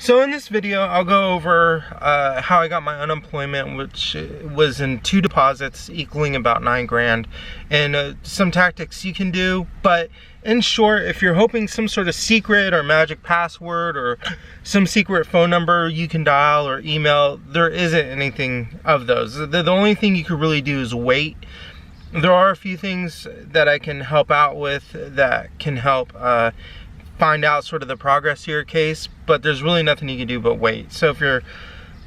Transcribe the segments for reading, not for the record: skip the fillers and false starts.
So in this video, I'll go over how I got my unemployment, which was in 2 deposits equaling about 9 grand, and some tactics you can do. But in short, if you're hoping some sort of secret or magic password or some secret phone number you can dial or email, there isn't anything of those. The only thing you could really do is wait. There are a few things that I can help out with that can help find out sort of the progress of your case, but there's really nothing you can do but wait. So if you're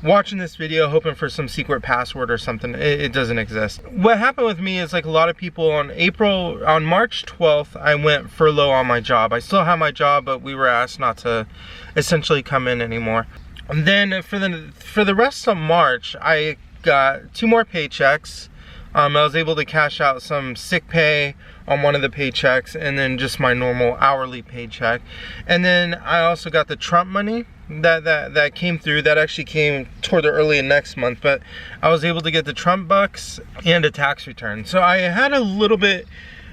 watching this video hoping for some secret password or something, it doesn't exist. What happened with me is, like a lot of people, on March 12th, I went furlough on my job. I still have my job, but we were asked not to essentially come in anymore. And then for the rest of March, I got 2 more paychecks. I was able to cash out some sick pay on one of the paychecks, and then just my normal hourly paycheck. And then I also got the Trump money that came through. That actually came toward the early of next month, but I was able to get the Trump bucks and a tax return. So I had a little bit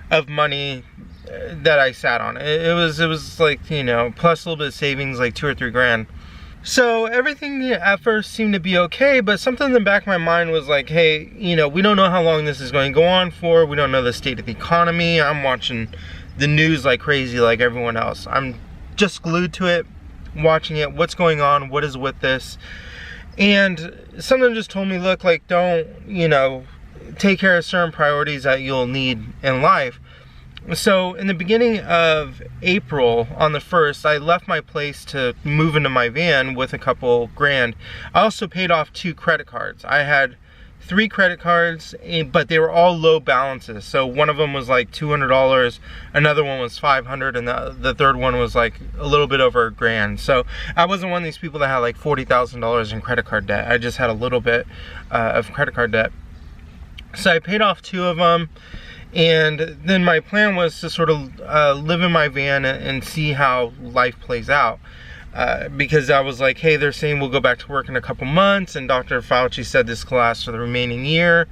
of money that I sat on. It was like, you know, plus a little bit of savings, like 2 or 3 grand. So everything at first seemed to be okay, but something in the back of my mind was like, hey, you know, we don't know how long this is going to go on for. We don't know the state of the economy. I'm watching the news like crazy like everyone else. I'm just glued to it, watching it. What's going on? What is with this? And something just told me, look, like, don't, you know, take care of certain priorities that you'll need in life. So in the beginning of April, on the 1st, I left my place to move into my van with a couple grand. I also paid off 2 credit cards. I had 3 credit cards, but they were all low balances. So one of them was like $200, another one was $500, and the third one was like a little bit over $1,000. So I wasn't one of these people that had like $40,000 in credit card debt. I just had a little bit of credit card debt. So I paid off 2 of them. And then my plan was to sort of live in my van and see how life plays out. Because I was like, hey, they're saying we'll go back to work in a couple months, and Dr. Fauci said this could last for the remaining year.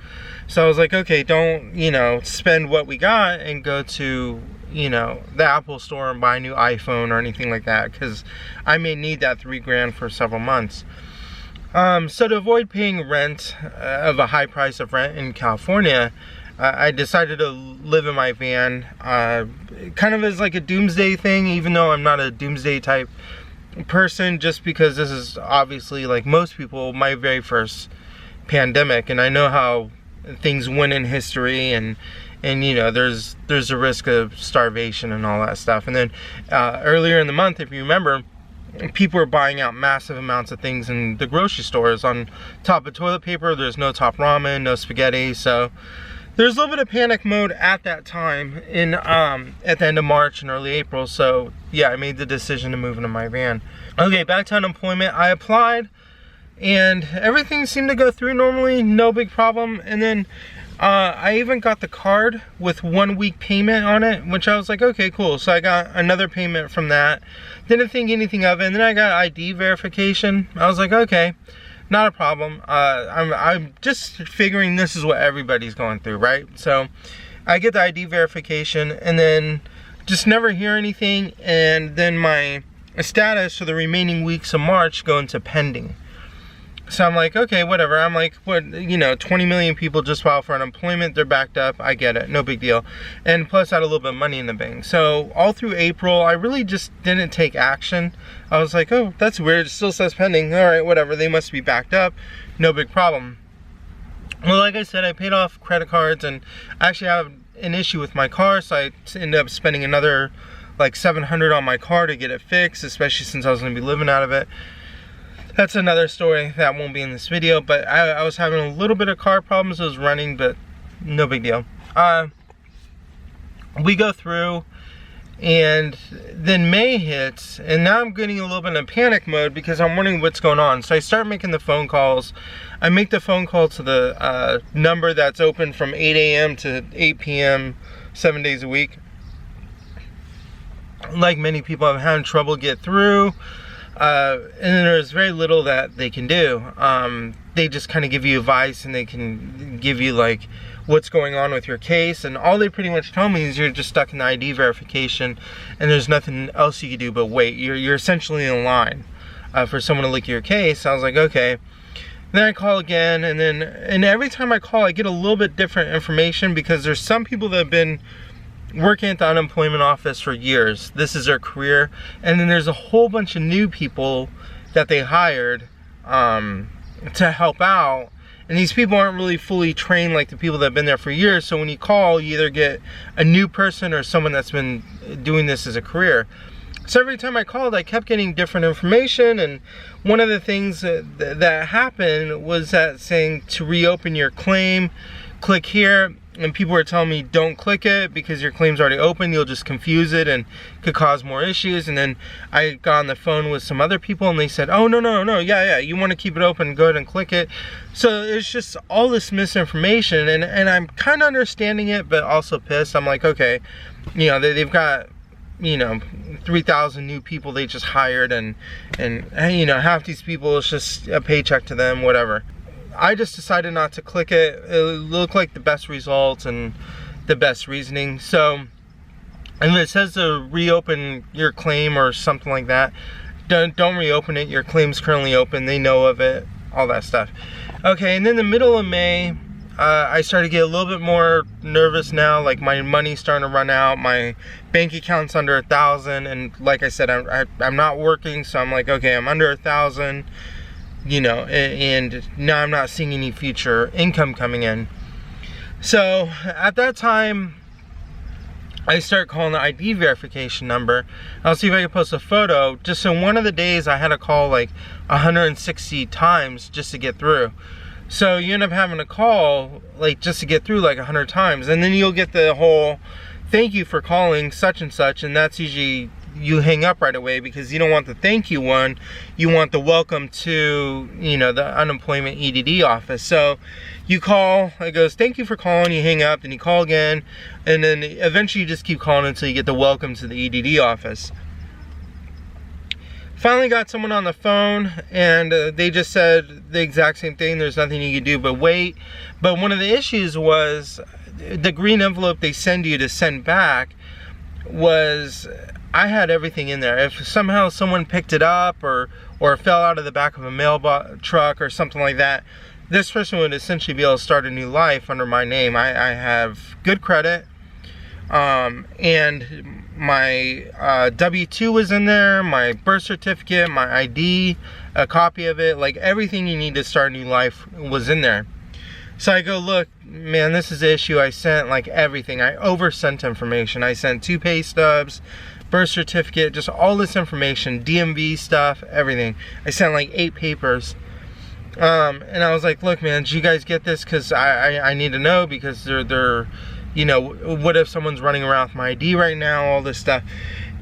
So I was like, okay, don't, you know, spend what we got and go to, you know, the Apple store and buy a new iPhone or anything like that, because I may need that 3 grand for several months. So to avoid paying rent of a high price of rent in California, I decided to live in my van, kind of as like a doomsday thing, even though I'm not a doomsday type person, just because this is obviously, like most people, my very first pandemic, and I know how things went in history, and you know, there's a risk of starvation and all that stuff. And then earlier in the month, if you remember, people were buying out massive amounts of things in the grocery stores. On top of toilet paper, there's no top ramen, no spaghetti, so there's a little bit of panic mode at that time in at the end of March and early April. So yeah, I made the decision to move into my van. Okay, back to unemployment. I applied and everything seemed to go through normally, no big problem. And then I even got the card with 1 week payment on it, which I was like, okay, cool. So I got another payment from that. Didn't think anything of it. And then I got ID verification. I was like, okay, not a problem. I'm just figuring this is what everybody's going through, right? So I get the ID verification and then just never hear anything. And then my status for the remaining weeks of March go into pending. So I'm like, okay, whatever. I'm like, what, you know, 20 million people just filed for unemployment. They're backed up. I get it. No big deal. And plus I had a little bit of money in the bank. So all through April, I really just didn't take action. I was like, oh, that's weird. It still says pending. All right, whatever. They must be backed up. No big problem. Well, like I said, I paid off credit cards, and I actually have an issue with my car. So I ended up spending another like $700 on my car to get it fixed, especially since I was going to be living out of it. That's another story that won't be in this video, but I was having a little bit of car problems. It was running, but no big deal. We go through, and then May hits, and now I'm getting a little bit in panic mode because I'm wondering what's going on. So I start making the phone calls. I make the phone call to the number that's open from 8 a.m. to 8 p.m. 7 days a week. Like many people, I'm having trouble get through. And there's very little that they can do. They just kind of give you advice, and they can give you like what's going on with your case, and all they pretty much tell me is you're just stuck in the ID verification and there's nothing else you can do but wait. You're essentially in line. for someone to look at your case. I was like, okay. Then I call again, and every time I call, I get a little bit different information, because there's some people that have been working at the unemployment office for years. This is their career. And then there's a whole bunch of new people that they hired to help out. And these people aren't really fully trained like the people that have been there for years. So when you call, you either get a new person or someone that's been doing this as a career. So every time I called, I kept getting different information, and one of the things that happened was that saying to reopen your claim, click here, and people were telling me don't click it because your claim's already open, you'll just confuse it and could cause more issues. And then I got on the phone with some other people and they said, oh, no, yeah, you want to keep it open, go ahead and click it. So it's just all this misinformation, and I'm kind of understanding it, but also pissed. I'm like, okay, you know, they've got, you know, 3,000 new people they just hired, and you know, half these people, it's just a paycheck to them, whatever. I just decided not to click it. It looked like the best results and the best reasoning. So, and it says to reopen your claim or something like that. Don't reopen it. Your claim's currently open. They know of it. All that stuff. Okay, and then the middle of May, I started to get a little bit more nervous now. Like, my money's starting to run out. My bank account's under 1,000, and like I said, I'm not working, so I'm like, okay, I'm under 1,000. You know, and now I'm not seeing any future income coming in. So at that time, I start calling the ID verification number. I'll see if I can post a photo. Just in one of the days, I had to call like 160 times just to get through. So you end up having to call like just to get through like 100 times, and then you'll get the whole thank you for calling such and such, and that's usually, you hang up right away because you don't want the thank you one. You want the welcome to, you know, the unemployment EDD office. So you call, it goes, thank you for calling, you hang up, then you call again, and then eventually you just keep calling until you get the welcome to the EDD office. Finally got someone on the phone, and they just said the exact same thing. There's nothing you can do but wait. But one of the issues was the green envelope they send you to send back was, I had everything in there. If somehow someone picked it up or it fell out of the back of a mail truck or something like that, this person would essentially be able to start a new life under my name. I have good credit, and my W-2 was in there, my birth certificate, my ID, a copy of it, like everything you need to start a new life was in there. So I go, look, man, this is the issue. I sent like everything. I oversent information. I sent 2 pay stubs, birth certificate, just all this information, DMV stuff, everything. I sent like 8 papers. And I was like, look, man, did you guys get this? Because I need to know, because they're, you know, what if someone's running around with my ID right now, all this stuff.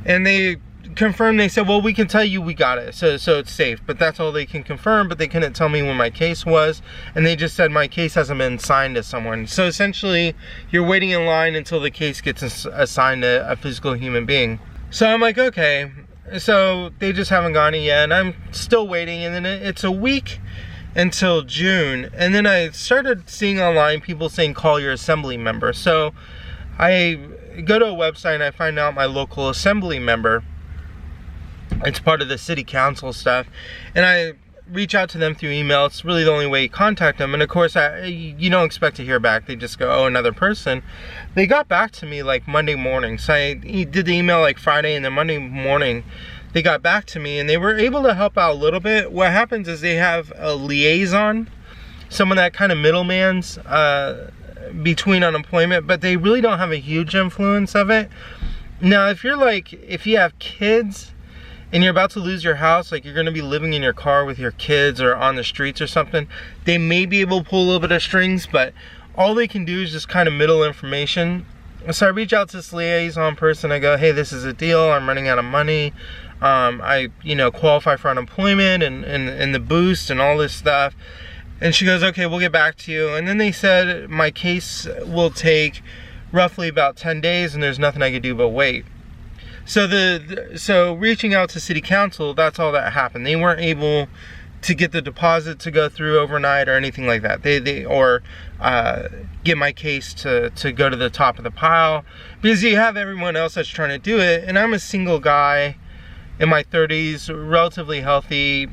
And they confirmed, they said, well, we can tell you we got it, so it's safe. But that's all they can confirm, but they couldn't tell me when my case was, and they just said my case hasn't been assigned to someone. So essentially, you're waiting in line until the case gets assigned to a physical human being. So I'm like, okay, so they just haven't gotten it yet, and I'm still waiting, and then it's a week until June, and then I started seeing online people saying call your assembly member. So I go to a website and I find out my local assembly member, it's part of the city council stuff, and I reach out to them through email. It's really the only way you contact them, and of course you don't expect to hear back. They just go, oh, another person. They got back to me like Monday morning, so I did the email like Friday, and then Monday morning they got back to me, and they were able to help out a little bit. What happens is they have a liaison, someone that kind of middlemans between unemployment, but they really don't have a huge influence of it. Now, if you have kids and you're about to lose your house, like you're going to be living in your car with your kids or on the streets or something, they may be able to pull a little bit of strings, but all they can do is just kind of middle information. So I reach out to this liaison person. I go, hey, this is a deal. I'm running out of money. I, qualify for unemployment and the boost and all this stuff. And she goes, okay, we'll get back to you. And then they said my case will take roughly about 10 days and there's nothing I could do but wait. So reaching out to city council, that's all that happened. They weren't able to get the deposit to go through overnight or anything like that. Get my case to go to the top of the pile, because you have everyone else that's trying to do it, and I'm a single guy, in my 30s, relatively healthy,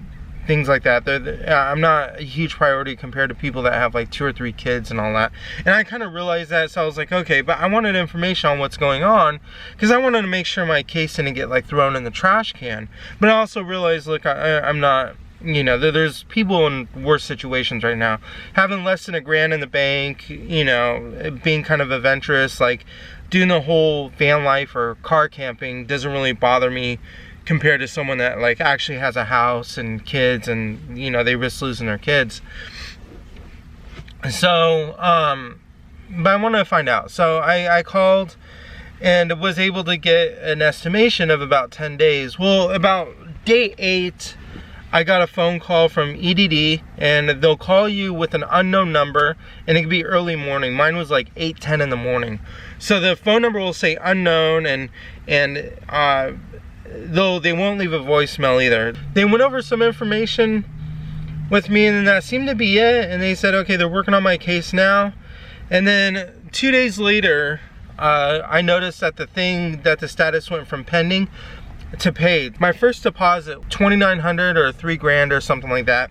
things like that. I'm not a huge priority compared to people that have like 2 or 3 kids and all that. And I kind of realized that, so I was like, okay, but I wanted information on what's going on because I wanted to make sure my case didn't get like thrown in the trash can. But I also realized, look, I'm not, you know, there's people in worse situations right now. Having less than $1,000 in the bank, you know, being kind of adventurous, like doing the whole van life or car camping doesn't really bother me compared to someone that like actually has a house and kids, and you know, they risk losing their kids. So but I wanted to find out, so I called and was able to get an estimation of about 10 days. Well, about day 8 I got a phone call from EDD, and they'll call you with an unknown number, and it could be early morning. Mine was like 8:10 in the morning. So the phone number will say unknown, and though they won't leave a voicemail either. They went over some information with me, and then that seemed to be it. And they said, okay, they're working on my case now. And then 2 days later, I noticed that the status went from pending to paid. My first deposit, $2,900 or $3,000 or something like that.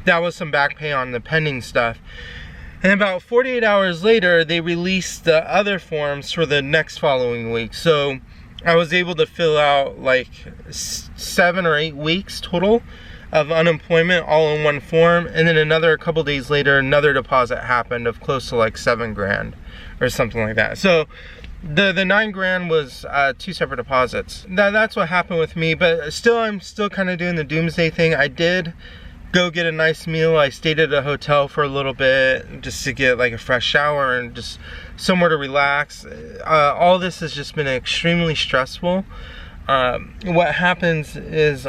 That was some back pay on the pending stuff. And about 48 hours later, they released the other forms for the next following week. So I was able to fill out like 7 or 8 weeks total of unemployment all in one form. And then a couple days later, another deposit happened of close to like $7,000 or something like that. So the $9,000 was 2 separate deposits. That's what happened with me, but still, I'm still kind of doing the doomsday thing. I did go get a nice meal. I stayed at a hotel for a little bit just to get like a fresh shower and just somewhere to relax. All this has just been extremely stressful. What happens is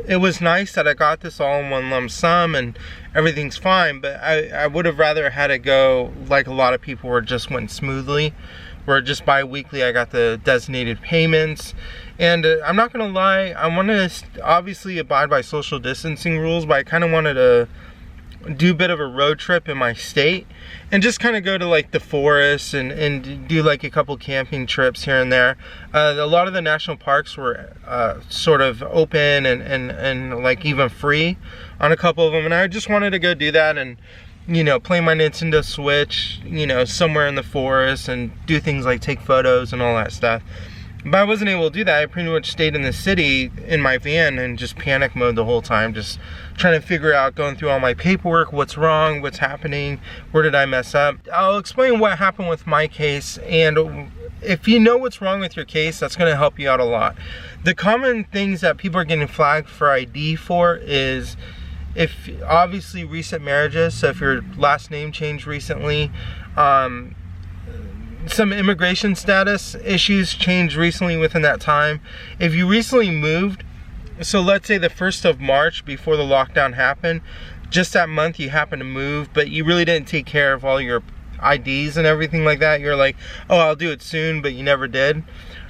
it was nice that I got this all in one lump sum and everything's fine, but I would have rather had it go like a lot of people where it just went smoothly, where just bi-weekly I got the designated payments. And I'm not gonna lie, I wanted to obviously abide by social distancing rules, but I kind of wanted to do a bit of a road trip in my state and just kind of go to like the forest and do like a couple camping trips here and there. A lot of the national parks were sort of open and like even free on a couple of them, and I just wanted to go do that and, you know, play my Nintendo Switch, you know, somewhere in the forest and do things like take photos and all that stuff. But I wasn't able to do that. I pretty much stayed in the city in my van and just panic mode the whole time, just trying to figure out, going through all my paperwork, what's wrong, what's happening, where did I mess up. I'll explain what happened with my case, and if you know what's wrong with your case, that's going to help you out a lot. The common things that people are getting flagged for ID for is, if obviously recent marriages, so if your last name changed recently, some immigration status issues changed recently within that time. If you recently moved, so let's say the 1st of March before the lockdown happened, just that month you happened to move, but you really didn't take care of all your IDs and everything like that. You're like, oh, I'll do it soon, but you never did.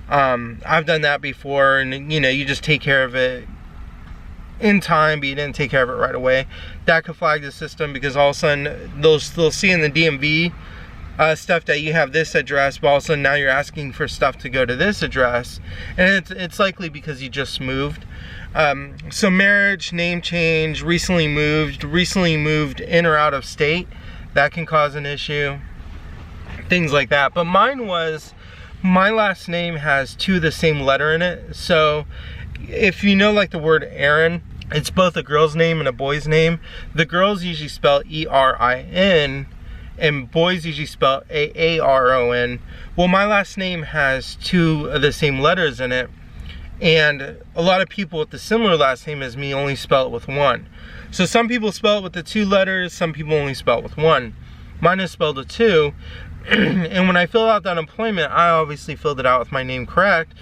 I've done that before, and you know, you just take care of it in time, but you didn't take care of it right away. That could flag the system, because all of a sudden they'll see in the DMV stuff that you have this address, but all of a sudden now you're asking for stuff to go to this address, and it's likely because you just moved. So marriage, name change, recently moved in or out of state, that can cause an issue, things like that. But mine was, my last name has 2 of the same letter in it. So if you know like the word Aaron, it's both a girl's name and a boy's name. The girls usually spell E-R-I-N, and boys usually spell A-A-R-O-N. Well, my last name has 2 of the same letters in it, and a lot of people with the similar last name as me only spell it with 1. So some people spell it with the 2 letters, some people only spell it with 1. Mine is spelled with 2, and when I filled out the unemployment, I obviously filled it out with my name correct.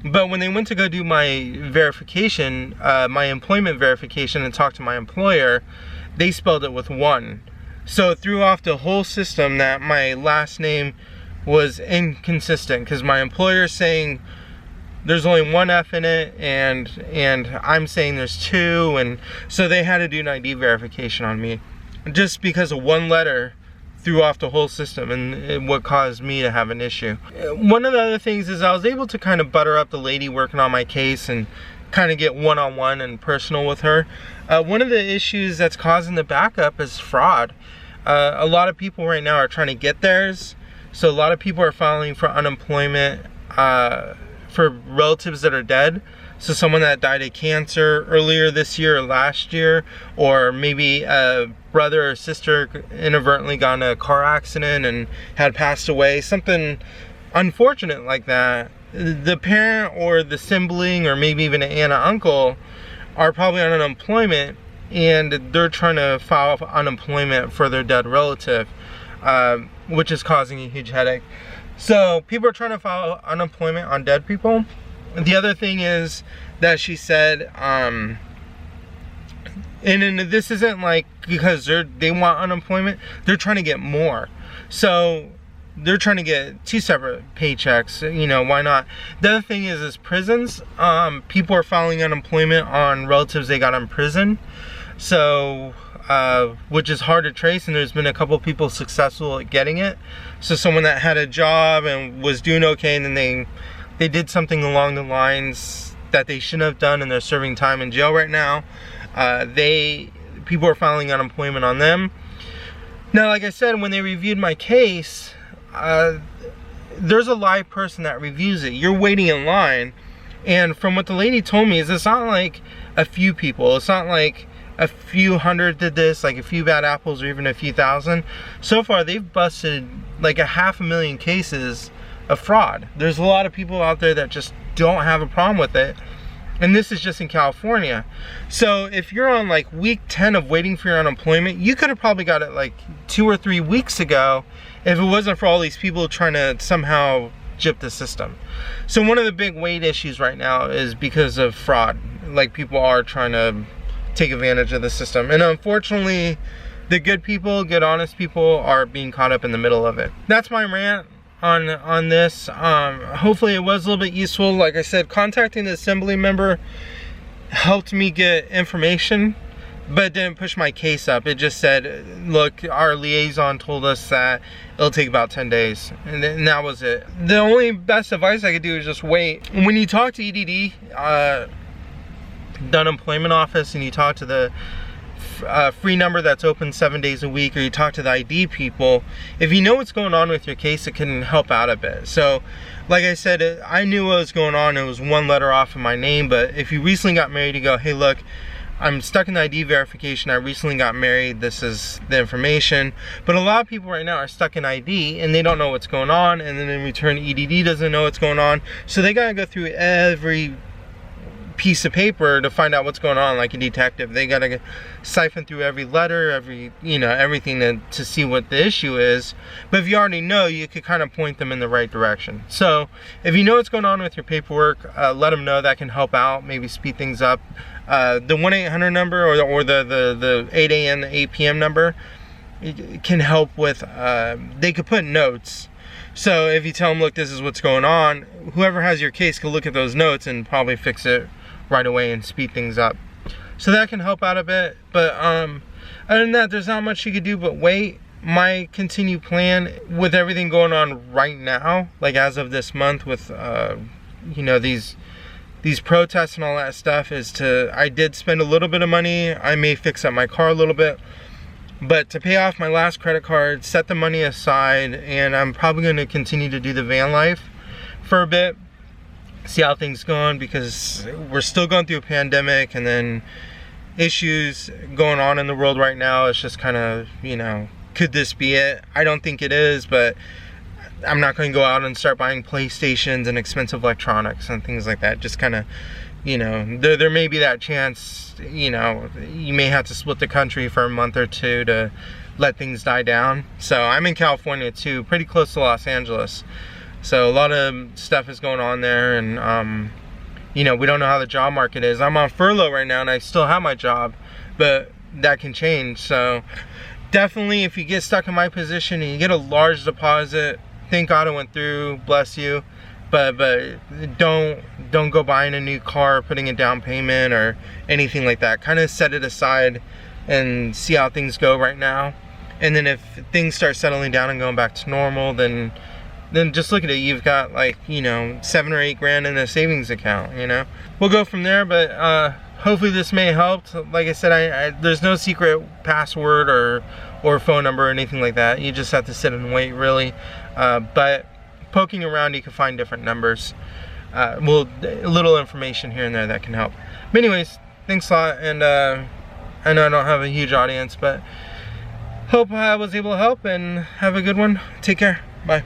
But when they went to go do my verification, my employment verification, and talk to my employer, they spelled it with 1. So it threw off the whole system that my last name was inconsistent, because my employer is saying there's only 1 F in it, and I'm saying there's 2, and so they had to do an ID verification on me just because of 1 letter threw off the whole system, and what caused me to have an issue. One of the other things is I was able to kind of butter up the lady working on my case and kind of get one-on-one and personal with her. One of the issues that's causing the backup is fraud. A lot of people right now are trying to get theirs, so a lot of people are filing for unemployment for relatives that are dead. So someone that died of cancer earlier this year or last year, or maybe a brother or sister inadvertently got in a car accident and had passed away, something unfortunate like that. The parent or the sibling or maybe even an aunt or uncle are probably on unemployment, and they're trying to file for unemployment for their dead relative, which is causing a huge headache. So people are trying to file unemployment on dead people. The other thing is that she said, and this isn't like because they want unemployment, they're trying to get more. So they're trying to get 2 separate paychecks, you know, why not? The other thing is prisons. People are filing unemployment on relatives they got in prison. So, which is hard to trace, and there's been a couple people successful at getting it. So someone that had a job and was doing okay, and then they did something along the lines that they shouldn't have done, and they're serving time in jail right now. People are filing unemployment on them. Now, like I said, when they reviewed my case, there's a live person that reviews it. You're waiting in line, and from what the lady told me is it's not like a few people. It's not like a few hundred did this, like a few bad apples or even a few thousand. So far, they've busted like 500,000 cases of fraud. There's a lot of people out there that just don't have a problem with it, and this is just in California. So if you're on like week 10 of waiting for your unemployment, you could have probably got it like 2 or 3 weeks ago if it wasn't for all these people trying to somehow gyp the system. So one of the big wait issues right now is because of fraud. Like, people are trying to take advantage of the system, and unfortunately the good people, good honest people, are being caught up in the middle of it. That's my rant on this. Hopefully it was a little bit useful. Like I said, contacting the assembly member helped me get information, but it didn't push my case up. It just said, look, our liaison told us that it'll take about 10 days, and that was it. The only best advice I could do is just wait. When you talk to EDD, the unemployment office, and you talk to the free number that's open 7 days a week, or you talk to the ID people, if you know what's going on with your case, it can help out a bit. So like I said, I knew what was going on. It was 1 letter off of my name. But if you recently got married, you go, hey, look, I'm stuck in the ID verification, I recently got married, this is the information. But a lot of people right now are stuck in ID and they don't know what's going on, and then in return EDD doesn't know what's going on. So they gotta go through every piece of paper to find out what's going on, like a detective. They gotta siphon through every letter, everything to see what the issue is. But if you already know, you could kind of point them in the right direction. So if you know what's going on with your paperwork, let them know. That can help out, maybe speed things up. The 1-800 number or the 8 a.m. to 8 p.m. number, it can help with, they could put notes. So if you tell them, look, this is what's going on, whoever has your case can look at those notes and probably fix it right away and speed things up. So that can help out a bit. But other than that, there's not much you could do but wait. My continued plan with everything going on right now, like as of this month with these protests and all that stuff, is I did spend a little bit of money. I may fix up my car a little bit, but to pay off my last credit card, set the money aside, and I'm probably going to continue to do the van life for a bit, see how things go, because we're still going through a pandemic, and then issues going on in the world right now. It's just kind of, could this be it? I don't think it is, but I'm not going to go out and start buying PlayStations and expensive electronics and things like that. Just kind of, there may be that chance, you may have to split the country for a month or two to let things die down. So I'm in California too, pretty close to Los Angeles. So a lot of stuff is going on there, and we don't know how the job market is. I'm on furlough right now and I still have my job, but that can change. So definitely, if you get stuck in my position and you get a large deposit, thank God it went through, bless you, but don't go buying a new car, putting a down payment or anything like that. Kind of set it aside and see how things go right now. And then if things start settling down and going back to normal, then just look at it. You've got like, you know, 7 or 8 grand in a savings account, you know. We'll go from there, but hopefully this may help. Like I said, there's no secret password or phone number or anything like that. You just have to sit and wait, really. But poking around, you can find different numbers. A little information here and there that can help. But anyways, thanks a lot, and I know I don't have a huge audience, but hope I was able to help, and have a good one. Take care. Bye.